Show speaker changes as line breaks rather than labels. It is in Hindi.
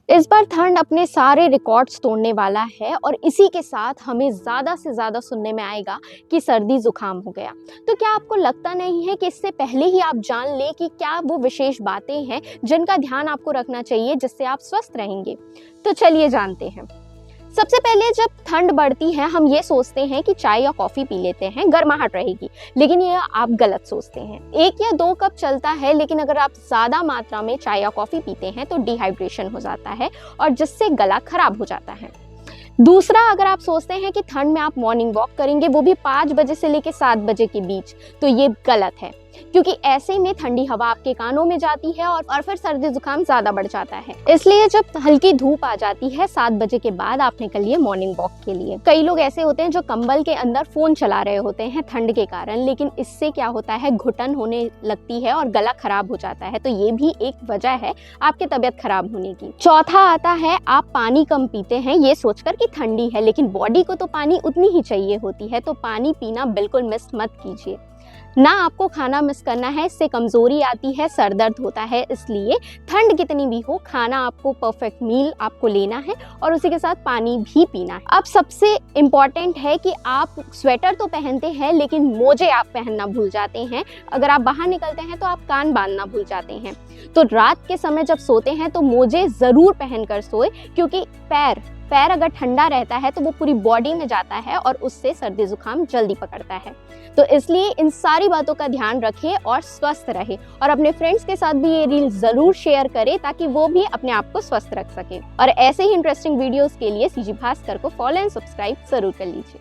इस बार ठंड अपने सारे रिकॉर्ड्स तोड़ने वाला है और इसी के साथ हमें ज़्यादा से ज़्यादा सुनने में आएगा कि सर्दी जुकाम हो गया। तो क्या आपको लगता नहीं है कि इससे पहले ही आप जान लें कि क्या वो विशेष बातें हैं जिनका ध्यान आपको रखना चाहिए जिससे आप स्वस्थ रहेंगे? तो चलिए जानते हैं। सबसे पहले जब ठंड बढ़ती है हम ये सोचते हैं कि चाय या कॉफ़ी पी लेते हैं, गर्माहट रहेगी, लेकिन ये आप गलत सोचते हैं। 1 या 2 कप चलता है, लेकिन अगर आप ज़्यादा मात्रा में चाय या कॉफ़ी पीते हैं तो डिहाइड्रेशन हो जाता है और जिससे गला खराब हो जाता है। दूसरा, अगर आप सोचते हैं कि ठंड में आप मॉर्निंग वॉक करेंगे, वो भी 5 बजे से लेकर 7 बजे के बीच, तो ये गलत है, क्योंकि ऐसे में ठंडी हवा आपके कानों में जाती है और फिर सर्दी जुकाम ज़्यादा बढ़ जाता है। इसलिए जब हल्की धूप आ जाती है 7 बजे के बाद आप निकलिए मॉर्निंग वॉक के लिए। कई लोग ऐसे होते हैं जो कंबल के अंदर फ़ोन चला रहे होते हैं ठंड के कारण, लेकिन इससे क्या होता है, घुटन होने लगती है और गला खराब हो जाता है। तो ये भी एक वजह है आपकी तबीयत खराब होने की। चौथा आता है, आप पानी कम पीते हैं ये सोचकर कि ठंडी है, लेकिन बॉडी को तो पानी उतनी ही चाहिए होती है, तो पानी पीना बिल्कुल मिस मत कीजिए। ना आपको खाना मिस करना है, इससे कमज़ोरी आती है, सर दर्द होता है। इसलिए ठंड कितनी भी हो, खाना आपको परफेक्ट मील आपको लेना है और उसी के साथ पानी भी पीना है। अब सबसे इम्पॉर्टेंट है कि आप स्वेटर तो पहनते हैं, लेकिन मोजे आप पहनना भूल जाते हैं। अगर आप बाहर निकलते हैं तो आप कान बांधना भूल जाते हैं। तो रात के समय जब सोते हैं तो मोजे ज़रूर पहन कर सोए, क्योंकि पैर अगर ठंडा रहता है तो वो पूरी बॉडी में जाता है और उससे सर्दी जुकाम जल्दी पकड़ता है। तो इसलिए इन सारी बातों का ध्यान रखें और स्वस्थ रहे, और अपने फ्रेंड्स के साथ भी ये रील ज़रूर शेयर करें ताकि वो भी अपने आप को स्वस्थ रख सके। और ऐसे ही इंटरेस्टिंग वीडियोस के लिए सीजी भास्कर को फॉलो एंड सब्सक्राइब ज़रूर कर लीजिए।